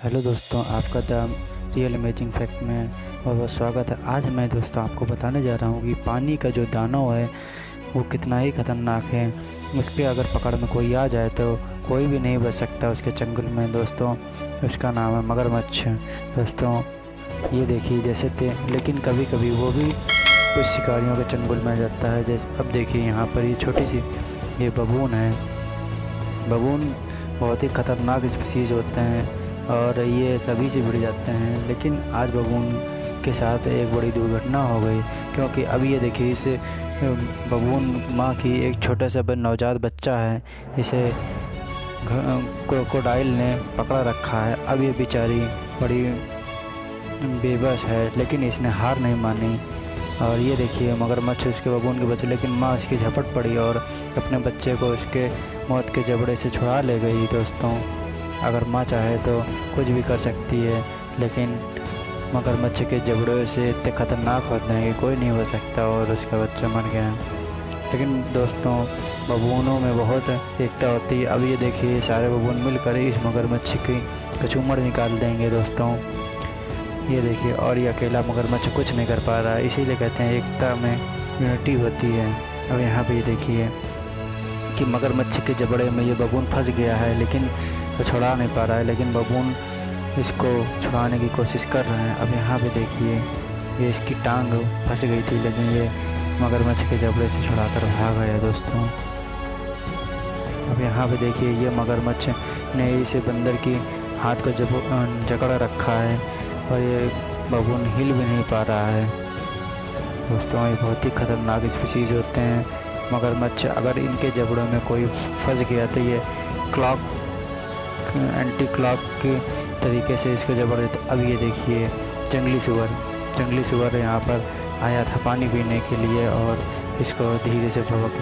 Hello दोस्तों, आपका the real amazing fact में बहुत बहुत स्वागत है। आज मैं दोस्तों आपको बताने जा रहा हूँ कि पानी का जो दानव है वो कितना ही ख़तरनाक है। उसके अगर पकड़ में कोई आ जाए तो कोई भी नहीं बच सकता उसके चंगुल में। दोस्तों उसका नाम है मगरमच्छ। दोस्तों ये देखिए जैसे लेकिन कभी कभी वो भी कुछ शिकारियों के चंगुल में आ जाता है। जैसे अब देखिए यहाँ पर ये छोटी सी ये बबून है। बबून बहुत ही ख़तरनाक स्पीसीज़ होते हैं और ये सभी से भिड़ जाते हैं, लेकिन आज बबून के साथ एक बड़ी दुर्घटना हो गई। क्योंकि अब ये देखिए इस बबून माँ की एक छोटा सा नवजात बच्चा है, इसे क्रोकोडाइल ने पकड़ा रखा है। अब ये बेचारी बड़ी बेबस है, लेकिन इसने हार नहीं मानी। और ये देखिए मगरमच्छ उसके बबून के बच्चे, लेकिन माँ उसकी झपट पड़ी और अपने बच्चे को उसके मौत के जबड़े से छुड़ा ले गई। दोस्तों अगर माँ चाहे तो कुछ भी कर सकती है, लेकिन मगरमच्छ के जबड़े से इतने ख़तरनाक होते हैं कि कोई नहीं हो सकता और उसका बच्चा मर गया। लेकिन दोस्तों बबूनों में बहुत एकता होती है। अब ये देखिए सारे बबून मिलकर इस मगरमच्छ की कचूमड़ निकाल देंगे। दोस्तों ये देखिए, और ये अकेला मगरमच्छ कुछ नहीं कर पा रहा है, इसीलिए कहते हैं एकता में यूनिटी होती है। अब यहाँ पे ये देखिए कि मगरमच्छ के जबड़े में ये बबून फंस गया है, लेकिन वो छुड़ा नहीं पा रहा है, लेकिन बबून इसको छुड़ाने की कोशिश कर रहे हैं। अब यहाँ पे देखिए ये इसकी टांग फंस गई थी, लेकिन ये मगरमच्छ के जबड़े से छुड़ाकर भाग गया। दोस्तों अब यहाँ पे देखिए ये मगरमच्छ ने इसे बंदर की हाथ को जकड़ रखा है और ये बबून हिल भी नहीं पा रहा है। दोस्तों ये बहुत ही ख़तरनाक स्पीसीज़ होते हैं मगरमच्छ। अगर इनके जबड़ों में कोई फंस गया तो ये एंटी क्लॉक के तरीके से इसको जबड़ देते। अब ये देखिए जंगली सुअर यहाँ पर आया था पानी पीने के लिए और इसको धीरे से भड़क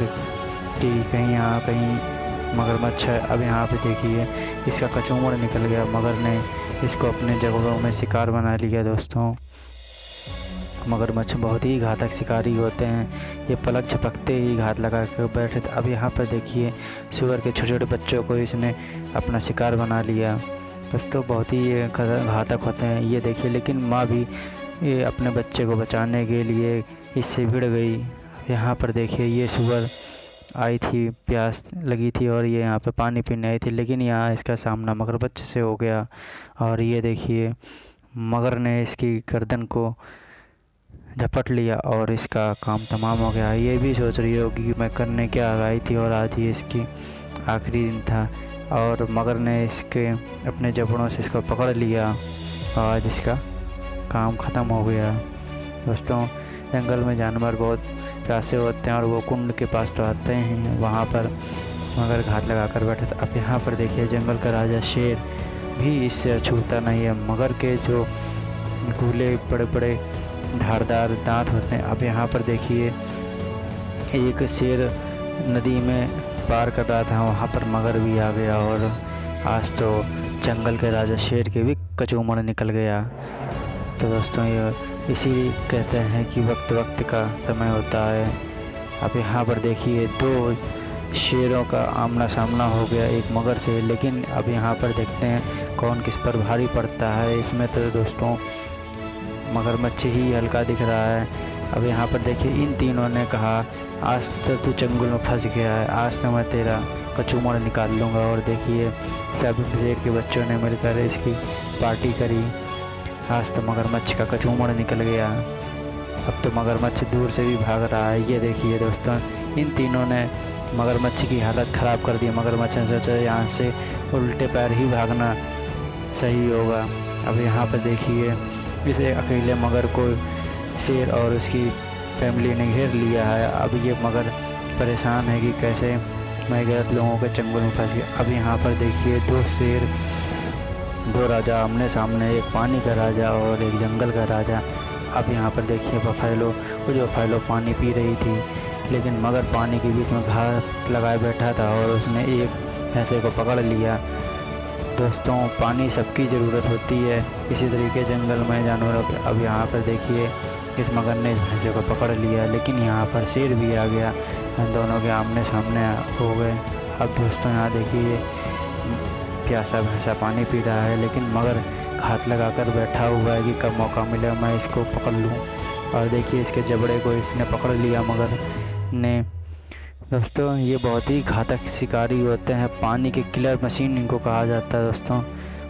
कि कहीं यहाँ कहीं मगरमच्छ है। अब यहाँ पे देखिए इसका कचूमड़ निकल गया, मगर ने इसको अपने जबड़ों में शिकार बना लिया। दोस्तों मगरमच्छ बहुत ही घातक शिकारी होते हैं, ये पलक झपकते ही घात लगा कर बैठे थे। अब यहाँ पर देखिए सुअर के छोटे छोटे बच्चों को इसने अपना शिकार बना लिया। दोस्तों बहुत ही घातक होते हैं ये देखिए, लेकिन माँ भी ये अपने बच्चे को बचाने के लिए इससे भिड़ गई। यहाँ पर देखिए ये सुअर आई थी, प्यास लगी थी और ये यहाँ पे पानी पीने आई थी, लेकिन यहाँ इसका सामना मगरमच्छ से हो गया और ये देखिए मगर ने इसकी गर्दन को झपट लिया और इसका काम तमाम हो गया। ये भी सोच रही होगी कि मैं करने क्या आई थी और आज ये इसकी आखिरी दिन था, और मगर ने इसके अपने जबड़ों से इसको पकड़ लिया और आज इसका काम ख़त्म हो गया। दोस्तों जंगल में जानवर बहुत प्यासे होते हैं और वो कुंड के पास तो आते हैं, वहाँ पर मगर घात लगा कर बैठे थे। अब यहाँ पर देखिए जंगल का राजा शेर भी इससे छूता नहीं है। मगर के जो गूले बड़े बड़े धारदार दांत होते हैं। अब यहाँ पर देखिए एक शेर नदी में पार कर रहा था, वहाँ पर मगर भी आ गया और आज तो जंगल के राजा शेर के भी कचूमड़ निकल गया। तो दोस्तों ये इसीलिए कहते हैं कि वक्त वक्त का समय होता है। अब यहाँ पर देखिए दो शेरों का आमना सामना हो गया एक मगर से, लेकिन अब यहाँ पर देखते हैं कौन किस पर भारी पड़ता है। इसमें तो दोस्तों मगरमच्छ ही हल्का दिख रहा है। अब यहाँ पर देखिए इन तीनों ने कहा आज तो तू चंगुल में फंस गया है, आज तो मैं तेरा कचूमड़ निकाल लूँगा। और देखिए सब शेर के बच्चों ने मिलकर इसकी पार्टी करी। आज तो मगरमच्छ का कचूमड़ निकल गया। अब तो मगरमच्छ दूर से भी भाग रहा है। ये देखिए दोस्तों इन तीनों ने मगरमच्छ की हालत ख़राब कर दी। मगरमच्छ ने सोचा यहाँ से उल्टे पैर ही भागना सही होगा। अब यहाँ पर देखिए इसे अकेले मगर को शेर और उसकी फैमिली ने घेर लिया है। अब ये मगर परेशान है कि कैसे मैं गलत लोगों के चंगुल में फंस गया। अब यहाँ पर देखिए दो राजा आमने सामने, एक पानी का राजा और एक जंगल का राजा। अब यहाँ पर देखिए बफैलो पानी पी रही थी, लेकिन मगर पानी के बीच में घात लगाए बैठा था और उसने एक भैंसे को पकड़ लिया। दोस्तों पानी सबकी ज़रूरत होती है, इसी तरीके जंगल में जानवरों के। अब यहाँ पर देखिए इस मगर ने इस भैंसे को पकड़ लिया, लेकिन यहाँ पर शेर भी आ गया, दोनों के आमने सामने हो गए। अब दोस्तों यहाँ देखिए प्यासा भैंसा पानी पी रहा है, लेकिन मगर घात लगाकर बैठा हुआ है कि कब मौका मिले मैं इसको पकड़ लूँ। और देखिए इसके जबड़े को इसने पकड़ लिया मगर ने। दोस्तों ये बहुत ही घातक शिकारी होते हैं, पानी के किलर मशीन इनको कहा जाता है दोस्तों।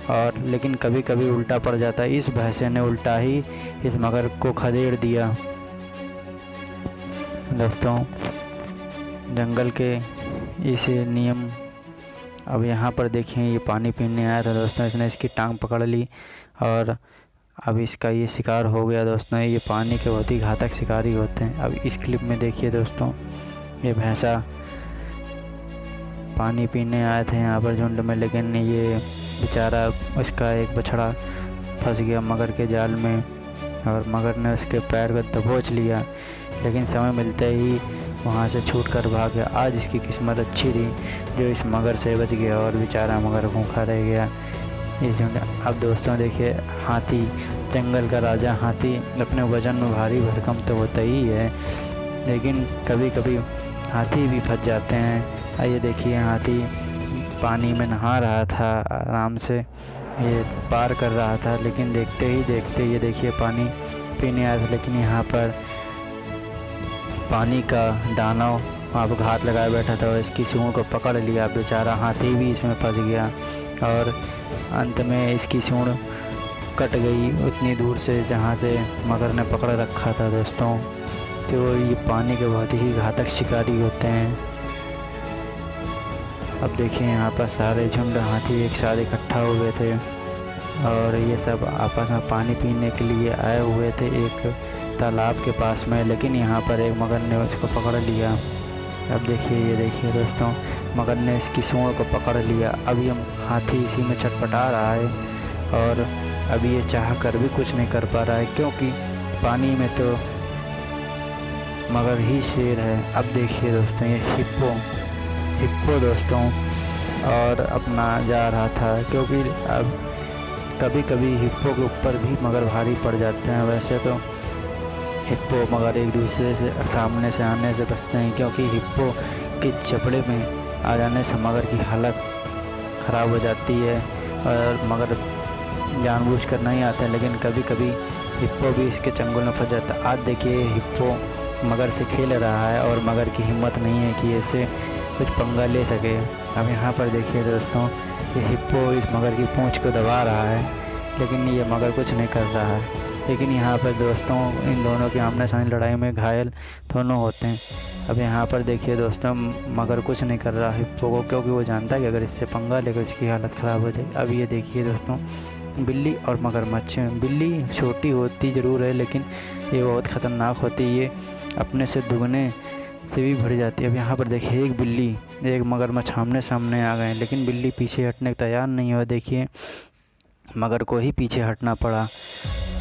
और लेकिन कभी कभी उल्टा पड़ जाता है, इस भैंसे ने उल्टा ही इस मगर को खदेड़ दिया। दोस्तों जंगल के इस नियम। अब यहाँ पर देखें ये पानी पीने आया था दोस्तों, इसने इसकी टांग पकड़ ली और अब इसका ये शिकार हो गया दोस्तों। ये पानी के बहुत ही घातक शिकारी होते हैं। अब इस क्लिप में देखिए दोस्तों, ये भैंसा पानी पीने आए थे यहाँ पर झुंड में, लेकिन ये बेचारा उसका एक बछड़ा फंस गया मगर के जाल में और मगर ने उसके पैर को दबोच लिया, लेकिन समय मिलते ही वहाँ से छूट कर भाग गया। आज इसकी किस्मत अच्छी थी जो इस मगर से बच गया और बेचारा मगर भूखा रह गया इस झुंड। अब दोस्तों देखिए हाथी, जंगल का राजा हाथी अपने वजन में भारी भरकम तो होता ही है, लेकिन कभी कभी हाथी भी फंस जाते हैं। आइए देखिए हाथी पानी में नहा रहा था, आराम से ये पार कर रहा था, लेकिन देखते ही देखते ये देखिए पानी पीने आया था, लेकिन यहाँ पर पानी का दानव वहाँ पर घात लगाए बैठा था और इसकी सूंड को पकड़ लिया। बेचारा हाथी भी इसमें फंस गया और अंत में इसकी सूंड कट गई उतनी दूर से जहाँ से मगर ने पकड़ रखा था दोस्तों। तो ये पानी के बहुत ही घातक शिकारी होते हैं। अब देखिए यहाँ पर सारे झुंड हाथी एक साथ इकट्ठा हुए थे और ये सब आपस में पानी पीने के लिए आए हुए थे एक तालाब के पास में, लेकिन यहाँ पर एक मगर ने उसको पकड़ लिया। अब देखिए ये देखिए दोस्तों, मगर ने इसकी सूंड को पकड़ लिया। अब ये हाथी इसी में छटपटा रहा है और अभी ये चाह कर भी कुछ नहीं कर पा रहा है, क्योंकि पानी में तो मगर ही शेर है। अब देखिए दोस्तों ये हिप्पो दोस्तों और अपना जा रहा था, क्योंकि अब कभी कभी हिप्पो के ऊपर भी मगर भारी पड़ जाते हैं। वैसे तो हिप्पो मगर एक दूसरे से सामने से आने से बचते हैं, क्योंकि हिप्पो के जबड़े में आ जाने से मगर की हालत ख़राब हो जाती है और मगर जानबूझकर नहीं आते हैं, लेकिन कभी कभी हिप्पो भी इसके चंगुल में फंस जाता है। आज देखिए हिप्पो मगर से खेल रहा है और मगर की हिम्मत नहीं है कि ऐसे कुछ पंगा ले सके। अब यहाँ पर देखिए दोस्तों, ये हिप्पो इस मगर की पूंछ को दबा रहा है, लेकिन ये मगर कुछ नहीं कर रहा है। लेकिन यहाँ पर दोस्तों इन दोनों की आमने सामने लड़ाई में घायल दोनों होते हैं। अब यहाँ पर देखिए दोस्तों, मगर कुछ नहीं कर रहा हिप्पो को, क्योंकि वो जानता है कि अगर इससे पंगा लेकर इसकी हालत ख़राब हो जाए। अब ये देखिए दोस्तों, बिल्ली और मगरमच्छ। बिल्ली छोटी होती ज़रूर है, लेकिन ये बहुत ख़तरनाक होती है, ये अपने से दुगने से भी बढ़ जाती है। अब यहाँ पर देखिए एक बिल्ली एक मगरमच्छ आमने सामने आ गए, लेकिन बिल्ली पीछे हटने को तैयार नहीं हुआ। देखिए मगर को ही पीछे हटना पड़ा।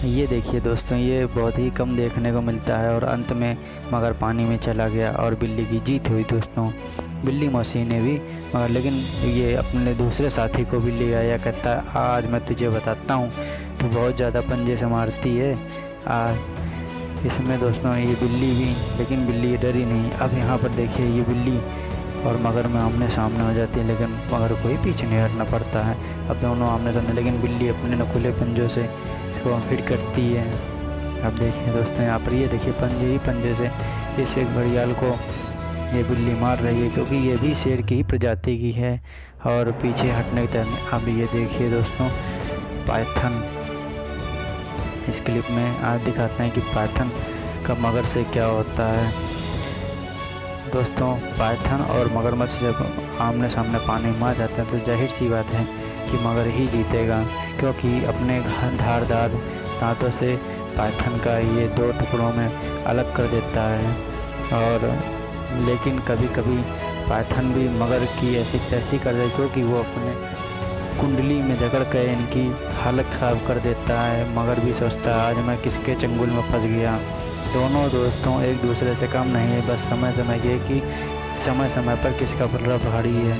ये देखिए दोस्तों, ये बहुत ही कम देखने को मिलता है और अंत में मगर पानी में चला गया और बिल्ली की जीत हुई दोस्तों। बिल्ली मौसी ने भी मगर, लेकिन ये अपने दूसरे साथी को भी ले आया, कहता है आज मैं तुझे बताता हूँ, तो बहुत ज़्यादा पंजे से मारती है आज। इसमें दोस्तों ये बिल्ली भी, लेकिन बिल्ली डरी नहीं। अब यहाँ पर देखिए ये बिल्ली और मगर में आमने सामने हो जाती है, लेकिन मगर को ही पीछे नहीं हटना पड़ता है। अब दोनों आमने सामने, लेकिन बिल्ली अपने नकुले पंजों से इसको हिट करती है। अब देखिए दोस्तों यहाँ पर ये देखिए पंजे से इस एक घड़ियाल को ये बिल्ली मार रही है, क्योंकि ये भी शेर की ही प्रजाति की है और पीछे हटने की तरह। अब ये देखिए दोस्तों पाइथन, इस क्लिप में आज दिखाते हैं कि पाइथन का मगर से क्या होता है। दोस्तों पाइथन और मगरमच्छ जब आमने सामने पानी में आ जाते हैं तो जाहिर सी बात है कि मगर ही जीतेगा, क्योंकि अपने धारदार दांतों से पाइथन का ये दो टुकड़ों में अलग कर देता है। और लेकिन कभी कभी पाइथन भी मगर की ऐसी तैसी कर दे, क्योंकि वो अपने कुंडली में जकड़ कर इनकी हालत ख़राब कर देता है। मगर भी सोचता है आज मैं किसके चंगुल में फंस गया। दोनों दोस्तों एक दूसरे से कम नहीं है, बस समय समय ये कि समय समय पर किसका पलड़ा भारी है।